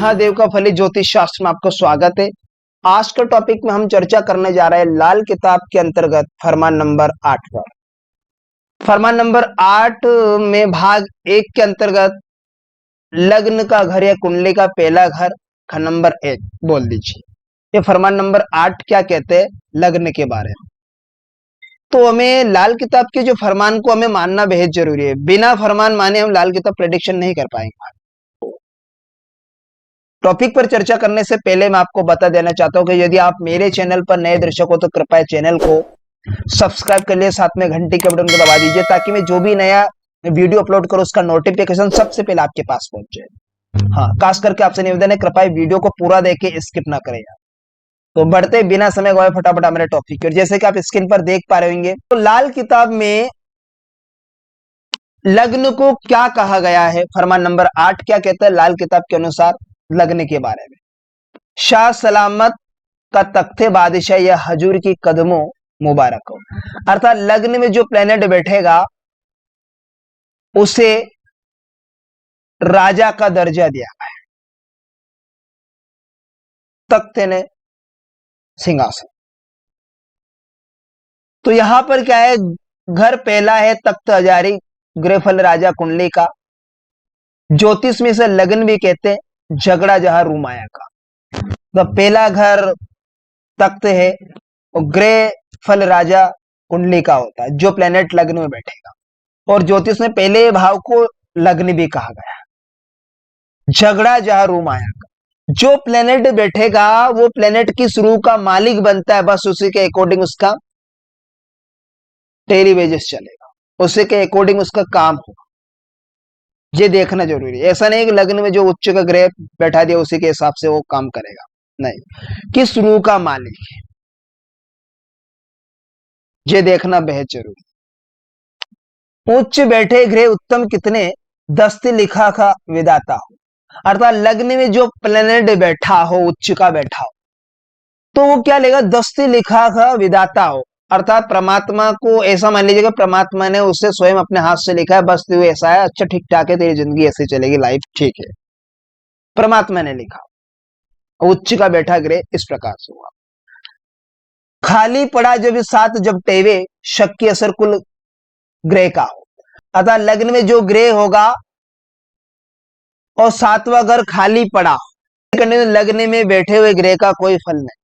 महादेव का फली ज्योतिष शास्त्र में आपका स्वागत है। आज का टॉपिक में हम चर्चा करने जा रहे हैं लाल किताब के अंतर्गत फरमान नंबर 8 पर। फरमान नंबर 8 में भाग 1 के अंतर्गत लग्न का घर या कुंडली का पहला घर खंड नंबर 1 बोल दीजिए। ये फरमान नंबर 8 क्या कहते हैं लग्न के बारे में। तो हमें लाल किताब के जो फरमान को हमें मानना बेहद जरूरी है। बिना फरमान माने हम लाल किताब प्रेडिक्शन नहीं कर पाएंगे। टॉपिक पर चर्चा करने से पहले मैं आपको बता देना चाहता हूं कि यदि आप मेरे चैनल पर नए दर्शक हो तो कृपया चैनल को सब्सक्राइब कर लिए, साथ में घंटी के बटन को दबा दीजिए ताकि मैं जो भी नया वीडियो अपलोड करूं उसका नोटिफिकेशन सबसे पहले आपके पास पहुंचे। हाँ, खास करके आपसे निवेदन है कृपया वीडियो को पूरा देखे, स्किप ना करें। तो बढ़ते बिना समय गवाए फटाफट हमारे टॉपिक पर। जैसे कि आप स्क्रीन पर देख पा रहे होंगे तो लाल किताब में लग्न को क्या कहा गया है। फरमान नंबर 8 क्या कहता है लाल किताब के अनुसार लग्न के बारे में। शाह सलामत का तख्ते बादशाह या हजूर की कदमों मुबारक हो। अर्थात लग्न में जो प्लेनेट बैठेगा उसे राजा का दर्जा दिया गया है। तख्ते ने सिंहासन। तो यहां पर क्या है, घर पहला है तख्त हजारी, गृहफल राजा कुंडली का। ज्योतिष में से लग्न भी कहते हैं, झगड़ा जहां रूम आया का। तो पहला घर तख्त है और ग्रह फल राजा कुंडली का होता है जो प्लेनेट लग्न में बैठेगा। और ज्योतिष में पहले भाव को लग्न भी कहा गया है। झगड़ा जहां रूम आया का, जो प्लेनेट बैठेगा वो प्लेनेट किस रूह का मालिक बनता है, बस उसी के अकॉर्डिंग उसका डेली वेजेस चलेगा, उसी के अकॉर्डिंग उसका काम होगा। ये देखना जरूरी है। ऐसा नहीं कि लग्न में जो उच्च का ग्रह बैठा दिया उसी के हिसाब से वो काम करेगा, नहीं, किस रूह का मालिक है ये देखना बेहद जरूरी। उच्च बैठे ग्रह उत्तम कितने, दस्ते लिखा का विदाता हो। अर्थात लग्न में जो प्लेनेट बैठा हो, उच्च का बैठा हो, तो वो क्या लेगा, दस्ते लिखा का विदाता हो। अर्थात परमात्मा को ऐसा मान लीजिएगा परमात्मा ने उसे स्वयं अपने हाथ से लिखा है, बस तू ऐसा है, अच्छा ठीक ठाक है, तेरी जिंदगी ऐसी चलेगी, लाइफ ठीक है, परमात्मा ने लिखा। उच्च का बैठा ग्रह इस प्रकार से हुआ। खाली पड़ा जब सात जब टेवे, शक की असर कुल ग्रह का हो। अतः लग्न में जो ग्रह होगा और सातवां घर खाली पड़ा, लग्न में बैठे हुए ग्रह का कोई फल नहीं।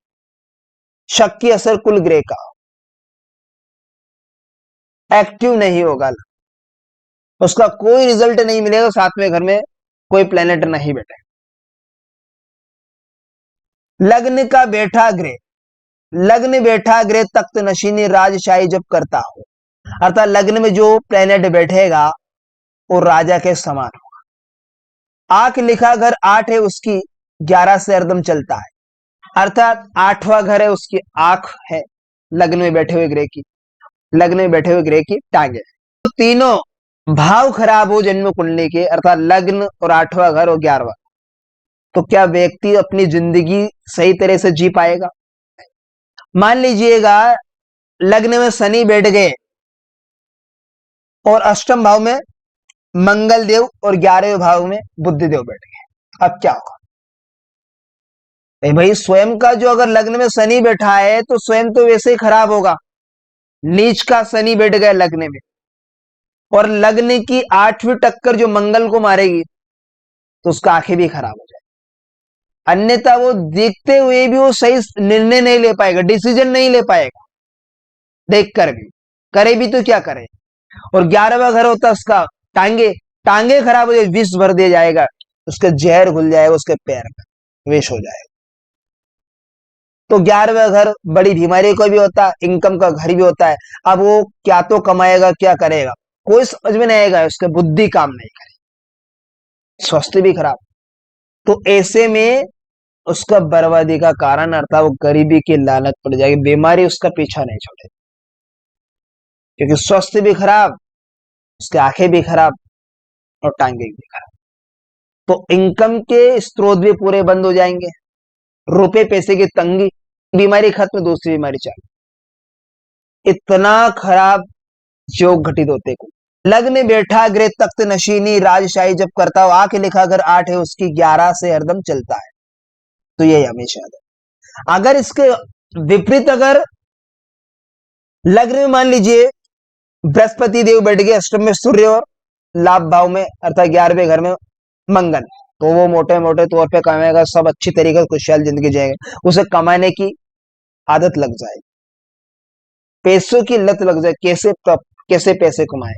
शक की असर कुल ग्रह का, एक्टिव नहीं होगा, उसका कोई रिजल्ट नहीं मिलेगा। सातवें घर में कोई प्लेनेट नहीं बैठे। लग्न का बैठा ग्रह, लग्न बैठा ग्रह तख्त नशीनी राजशाही जब करता हो। अर्थात लग्न में जो प्लेनेट बैठेगा वो राजा के समान होगा। आंख लिखा घर 8 है उसकी, 11 से हरदम चलता है। अर्थात 8वां घर है उसकी आंख है, लग्न में बैठे हुए ग्रह की, लग्न में बैठे हुए ग्रह की टांगे। तो तीनों भाव खराब हो जन्म कुंडली के, अर्थात लग्न और 8वां घर और 11वां, तो क्या व्यक्ति अपनी जिंदगी सही तरह से जी पाएगा। मान लीजिएगा लग्न में शनि बैठ गए और अष्टम भाव में मंगल देव और 11वें भाव में बुध देव बैठ गए, अब क्या होगा। भाई स्वयं का जो अगर लग्न में शनि बैठा है तो स्वयं तो वैसे ही खराब होगा। नीच का शनि बैठ गया लग्न में और लग्न की 8वीं टक्कर जो मंगल को मारेगी तो उसका आंखें भी खराब हो जाए। अन्यथा वो देखते हुए भी वो सही निर्णय नहीं ले पाएगा, डिसीजन नहीं ले पाएगा, देख कर भी, करे भी तो क्या करे। और 11वां घर होता उसका टांगे, टांगे खराब हो जाए, विष भर दिया जाएगा, उसका जहर घुल जाएगा, उसके पैर में विष हो जाएगा। तो 11वां घर बड़ी बीमारी को भी होता है, इनकम का घर भी होता है। अब वो क्या तो कमाएगा क्या करेगा कोई समझ में नहीं आएगा, उसके बुद्धि काम नहीं करेगी, स्वास्थ्य भी खराब। तो ऐसे में उसका बर्बादी का कारण अर्थात वो गरीबी की लालच पड़ जाएगी, बीमारी उसका पीछा नहीं छोड़ेगी, क्योंकि स्वास्थ्य भी खराब, उसकी आंखें भी खराब और टांगे भी खराब। तो इनकम के स्रोत भी पूरे बंद हो जाएंगे, रुपए पैसे की तंगी, बीमारी खत्म, दूसरी बीमारी चालू। इतना खराब योग घटित होते को लग्न में बैठा गृह तख्त नशीनी राजशाही जब करता हो, आंख लिखा अगर 8 है उसकी 11 से हरदम चलता है। तो ये हमेशा याद है। अगर इसके विपरीत अगर लग्न में मान लीजिए बृहस्पति देव बैठ गए अष्टम में सूर्य और लाभ भाव में अर्थात 11वें घर में मंगल, तो वो मोटे मोटे तौर पे कमाएगा, सब अच्छी तरीके से खुशहाल जिंदगी जिएगा, उसे कमाने की आदत लग जाएगी, पैसों की लत लग जाए, कैसे पैसे कमाए,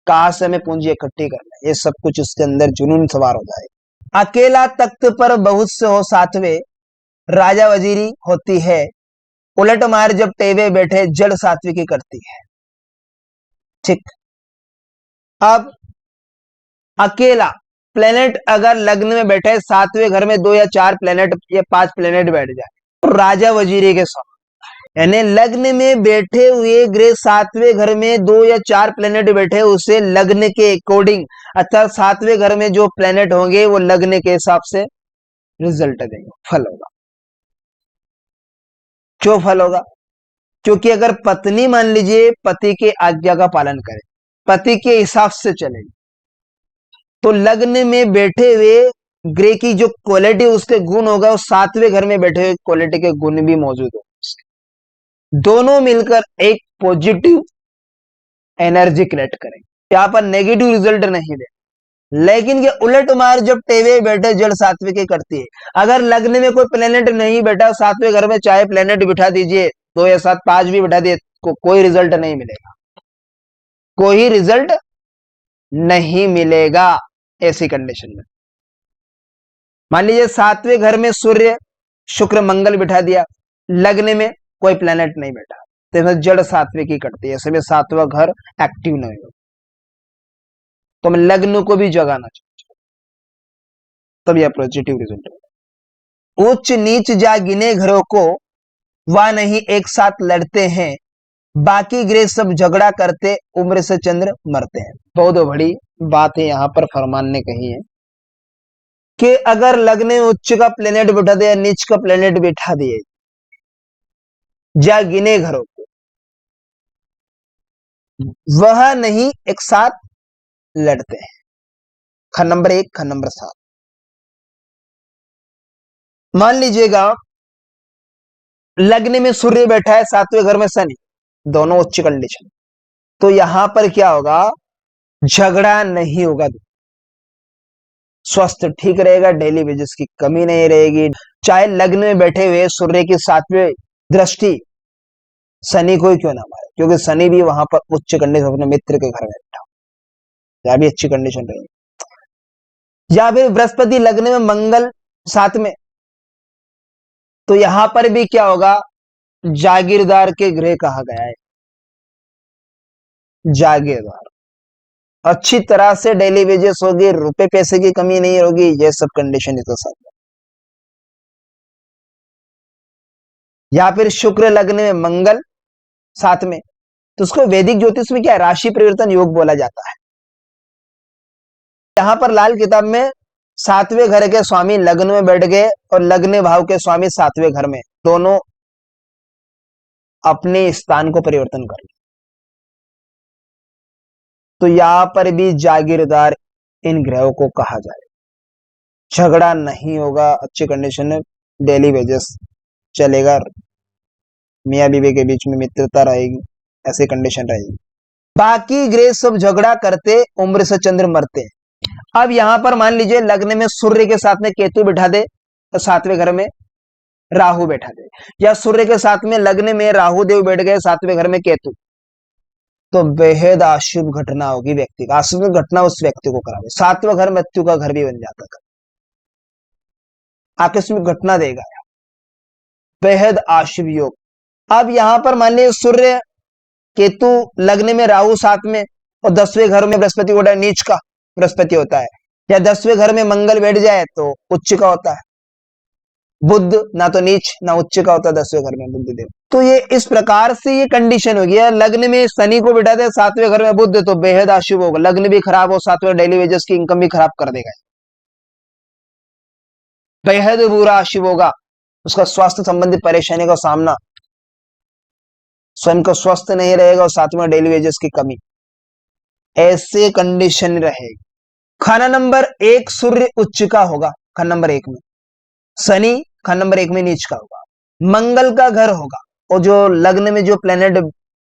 कहां से हमें पूंजी इकट्ठी करना है, ये सब कुछ उसके अंदर जुनून सवार हो जाए। अकेला तख्त पर बहुत से हो सातवें, राजा वजीरी होती है, उलट मार जब टेवे बैठे जड़ सात्विकी की करती है। ठीक, अब अकेला प्लेनेट अगर लग्न में बैठे, 7वें घर में 2 या 4 प्लेनेट या 5 प्लेनेट बैठ जाए तो राजा वजीरी के साथ, यानी लग्न में बैठे हुए ग्रह 7वें घर में 2 या 4 प्लेनेट बैठे, उसे लग्न के अकॉर्डिंग अर्थात 7वें घर में जो प्लेनेट होंगे वो लग्न के हिसाब से रिजल्ट देंगे, फल होगा। क्यों फल होगा? क्योंकि अगर पत्नी मान लीजिए पति के आज्ञा का पालन करे, पति के हिसाब से चलेगी, तो लग्न में बैठे हुए ग्रह की जो क्वालिटी उसके गुण होगा, उस 7वें घर में बैठे हुए क्वालिटी के गुण भी मौजूद हो, दोनों मिलकर एक पॉजिटिव एनर्जी क्रिएट करें, यहां पर नेगेटिव रिजल्ट नहीं दे। लेकिन ये उलट मार जब टेवे बैठे जड़ सात्विक की करती है। अगर लग्न में कोई प्लेनेट नहीं बैठा, 7वें घर में चाहे प्लेनेट बिठा दीजिए, 2 या 7 5 भी बिठा दिए, कोई रिजल्ट नहीं मिलेगा, कोई रिजल्ट नहीं मिलेगा। ऐसी कंडीशन में मान लीजिए 7वें घर में सूर्य शुक्र मंगल बिठा दिया, लग्न में कोई प्लेनेट नहीं बैठा, तो जड़ सात्विक की करती है, ऐसे में 7वां घर एक्टिव नहीं होगा, तो हमें लग्न को भी जगाना चाहिए, तब यह पॉजिटिव रिजल्ट होगा। उच्च नीच जा गिने घरों को वह नहीं एक साथ लड़ते हैं, बाकी ग्रह सब झगड़ा करते उम्र से चंद्र मरते हैं। बहुत बड़ी बात है यहां पर फरमान ने कही है कि अगर लग्न में उच्च का प्लेनेट बिठा दिया, नीच का प्लेनेट बिठा दिए, जा गिने घरों को वह नहीं एक साथ लड़ते हैं। खंड नंबर 1, खंड नंबर 7। मान लीजिएगा लग्न में सूर्य बैठा है, 7वें घर में शनि, दोनों उच्च कंडीशन, तो यहां पर क्या होगा, झगड़ा नहीं होगा, स्वास्थ्य ठीक रहेगा, डेली वेजेस की कमी नहीं रहेगी। चाहे लग्न में बैठे हुए सूर्य की 7वें दृष्टि शनि को ही क्यों ना मारे, क्योंकि शनि भी वहां पर उच्च कंडीशन अपने मित्र के घर में बैठा, यह भी अच्छी कंडीशन रहेगी। या फिर बृहस्पति लग्न में मंगल 7 में, तो यहां पर भी क्या होगा, जागीरदार के ग्रह कहा गया है, जागीरदार, अच्छी तरह से डेली वेजेस होगी, रुपए पैसे की कमी नहीं होगी, ये सब कंडीशन इसके साथ। या फिर शुक्र लग्न में मंगल 7 में, तो उसको वैदिक ज्योतिष में क्या है, राशि परिवर्तन योग बोला जाता है। यहां पर लाल किताब में 7वें घर के स्वामी लग्न में बैठ गए और लग्न भाव के स्वामी 7वें घर में, दोनों अपने स्थान को परिवर्तन कर, तो यहां पर भी जागीरदार इन ग्रहों को कहा जाए। झगड़ा नहीं होगा, अच्छी कंडीशन में डेली वेजेस चलेगा, मियां बीवी के बीच में मित्रता रहेगी, ऐसी कंडीशन रहेगी। बाकी ग्रह सब झगड़ा करते उम्र से चंद्र मरते। अब यहां पर मान लीजिए लग्न में सूर्य के साथ में केतु बिठा दे, तो 7वें घर में राहु बैठा दे, या सूर्य के साथ में लग्न में राहु देव बैठ गए, 7वें घर में केतु, तो बेहद अशुभ घटना होगी, व्यक्ति का अशुभ घटना उस व्यक्ति को करावे। 7वां घर मृत्यु का घर भी बन जाता है, आकस्मिक घटना देगा, बेहद अशुभ योग। अब यहां पर मान लीजिए सूर्य केतु लग्न में राहु 7 में, और 10वें घर में बृहस्पति होता है, नीच का बृहस्पति होता है, या 10वें घर में मंगल बैठ जाए तो उच्च का होता है, बुध ना तो नीच ना उच्च का होता है 10वें घर में बुध देव। तो ये इस प्रकार से ये कंडीशन हो गया, लग्न में शनि को बिठा दे, 7वें घर में बुध, तो बेहद अशुभ होगा, लग्न भी खराब हो, 7वें डेली वेजेस की इनकम भी खराब कर देगा, बेहद बुरा अशुभ होगा, उसका स्वास्थ्य संबंधी परेशानी का सामना, स्वयं को स्वस्थ नहीं रहेगा, और 7वें डेली वेजेस की कमी, ऐसे कंडीशन रहेगी। खाना नंबर एक सूर्य उच्च का होगा, खाना नंबर एक में शनि खाना नंबर एक में नीच का होगा, मंगल का घर होगा, और जो लग्न में जो प्लेनेट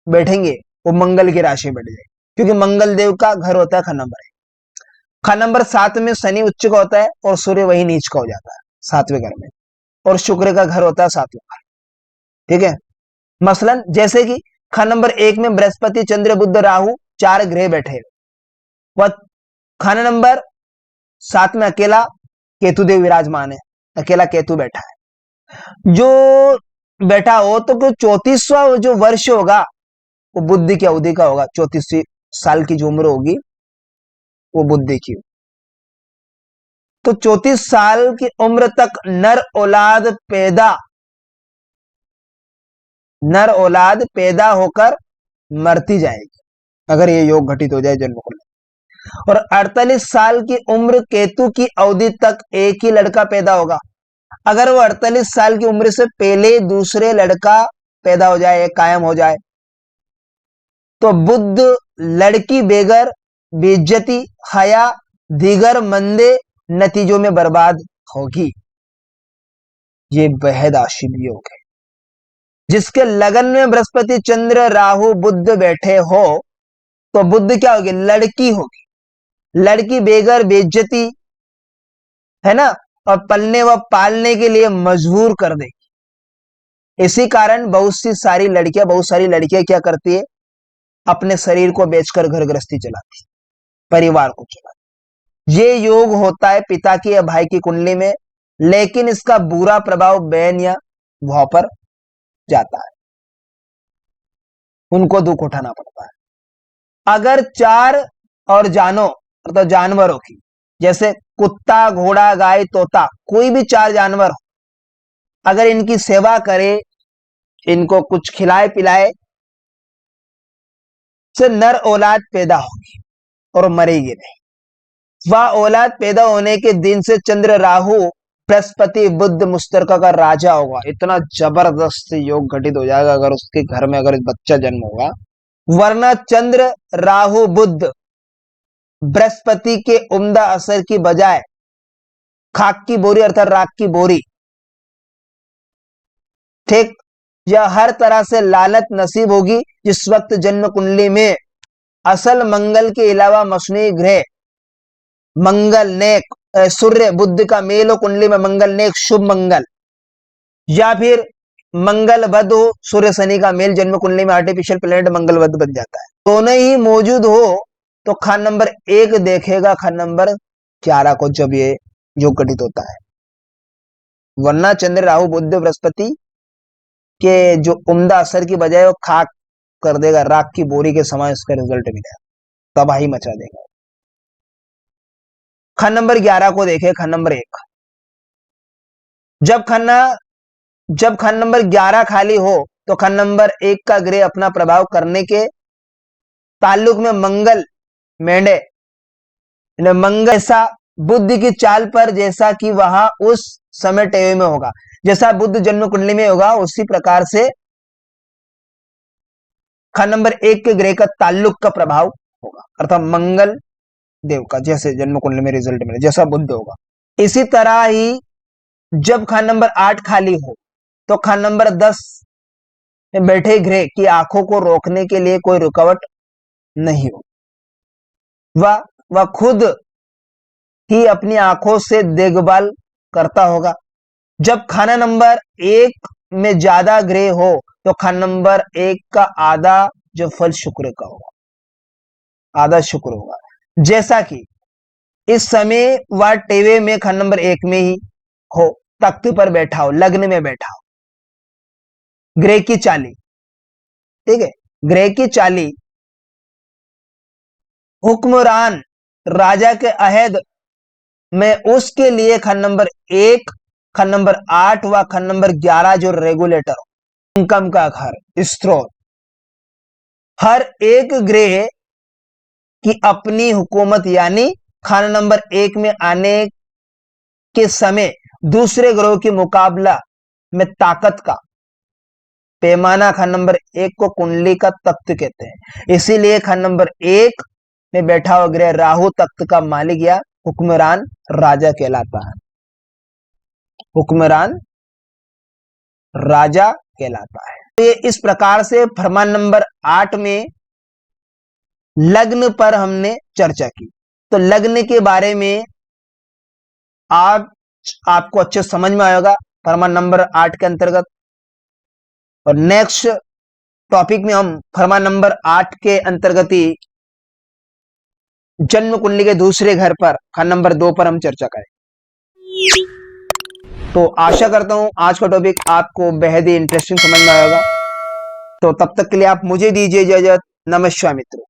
बैठेंगे वो मंगल की राशि बैठ जाएगी, क्योंकि मंगल देव का घर होता है खाना नंबर एक। खाना नंबर सात में शनि उच्च का होता है और सूर्य वही नीच का हो जाता है सातवें घर में, और शुक्र का घर होता है सातवें घर। ठीक है, मसलन जैसे कि खाना नंबर एक में बृहस्पति चंद्र बुध राहु चार ग्रह बैठे, वह खाना नंबर सात में अकेला केतु देव विराजमान है, अकेला केतु बैठा है। जो बैठा हो तो 34वां जो वर्ष होगा वो बुद्धि की अवधि का होगा, 34 साल की जो उम्र होगी वो बुद्धि की। तो 34 साल की उम्र तक नर औलाद पैदा होकर मरती जाएगी अगर ये योग घटित हो जाए जन्म को। और 48 साल की उम्र केतु की अवधि तक एक ही लड़का पैदा होगा। अगर वो 48 साल की उम्र से पहले दूसरे लड़का पैदा हो जाए, कायम हो जाए, तो बुद्ध लड़की बेगर बेइज्जती हया दीगर मंदे नतीजों में बर्बाद होगी। ये बेहद आशीष योग है। जिसके लगन में बृहस्पति चंद्र राहु बुद्ध बैठे हो तो बुद्ध क्या होगी, लड़की होगी, लड़की बेगर बेइज्जती है ना, और पलने व पालने के लिए मजबूर कर देगी। इसी कारण बहुत सारी लड़कियां क्या करती है, अपने शरीर को बेचकर घर गृहस्थी चलाती, परिवार को चलाती। ये योग होता है पिता की या भाई की कुंडली में, लेकिन इसका बुरा प्रभाव बहन या भाव पर जाता है, उनको दुख उठाना पड़ता है। अगर चार और अर्थात जानवरों की, जैसे कुत्ता घोड़ा गाय तोता, कोई भी चार जानवर हो, अगर इनकी सेवा करे, इनको कुछ खिलाए पिलाए, से नर औलाद पैदा होगी और मरेगी नहीं। वह औलाद पैदा होने के दिन से चंद्र राहु बृहस्पति बुद्ध मुश्तरका का राजा होगा। इतना जबरदस्त योग घटित हो जाएगा अगर उसके घर में अगर बच्चा जन्म होगा। वरना चंद्र राहु बुद्ध बृहस्पति के उम्दा असर की बजाय खाक की बोरी अर्थात राख की बोरी, ठीक, यह हर तरह से लालच नसीब होगी। जिस वक्त जन्म कुंडली में असल मंगल के अलावा मसनूई ग्रह मंगल नेक सूर्य बुद्ध का मेल हो, कुंडली में मंगल नेक शुभ मंगल, या फिर मंगल बुध हो, सूर्य शनि का मेल जन्म कुंडली में आर्टिफिशियल प्लेनेट मंगल बुध बन जाता है। दोनों ही मौजूद हो तो खान नंबर एक देखेगा खान नंबर 11 को जब ये योग घटित होता है। वरना चंद्र राहु बुध बृहस्पति के जो उम्दा असर की बजाय वो खाक कर देगा, राख की बोरी के समान इसका रिजल्ट मिलेगा, तबाही मचा देगा। खान नंबर 11 को देखे, खान नंबर एक, जब खान नंबर 11 खाली हो तो खान नंबर एक का ग्रह अपना प्रभाव करने के ताल्लुक में मंगल मेंढे मंगल ऐसा बुद्ध की चाल पर, जैसा कि वहां उस समय टेवे में होगा, जैसा बुद्ध जन्म कुंडली में होगा उसी प्रकार से खान नंबर एक के ग्रह का ताल्लुक का प्रभाव होगा, अर्थात मंगल देव का जैसे जन्म कुंडली में रिजल्ट मिले जैसा बुद्ध होगा। इसी तरह ही जब खान नंबर 8 खाली हो तो खान नंबर 10 में बैठे ग्रह की आंखों को रोकने के लिए कोई रुकावट नहीं हो, वह खुद ही अपनी आंखों से देखभाल करता होगा। जब खाना नंबर एक में ज्यादा ग्रह हो तो खान नंबर एक का आधा जो फल शुक्र का होगा, आधा शुक्र होगा। जैसा कि इस समय वह टेवे में खान नंबर एक में ही हो, तख्त पर बैठा हो, लग्न में बैठा हो, ग्रह की चाली, ठीक है, ग्रह की चाली हुक्मरान राजा के अहद में उसके लिए खान नंबर एक, खान नंबर 8 व खान नंबर 11 जो रेगुलेटर, इनकम का घर स्त्रोत, हर एक ग्रह की अपनी हुकूमत, यानी खाना नंबर एक में आने के समय दूसरे ग्रहों के मुकाबला में ताकत का पैमाना खान नंबर एक को कुंडली का तख्त कहते हैं। इसीलिए खान नंबर एक में बैठा हुआ ग्रह राहु तख्त का मालिक या हुक्मरान राजा कहलाता है। हुक्मरान राजा कहलाता है। तो ये इस प्रकार से फरमान नंबर 8 में लग्न पर हमने चर्चा की। तो लग्न के बारे में आज आपको अच्छे समझ में आएगा फरमान नंबर 8 के अंतर्गत। और नेक्स्ट टॉपिक में हम फरमान नंबर 8 के अंतर्गत ही जन्म कुंडली के दूसरे घर पर खंड नंबर 2 पर हम चर्चा करें। तो आशा करता हूं आज का टॉपिक आपको बेहद ही इंटरेस्टिंग समझ में आएगा। तो तब तक के लिए आप मुझे दीजिए इजाजत। नमस्कार मित्रों।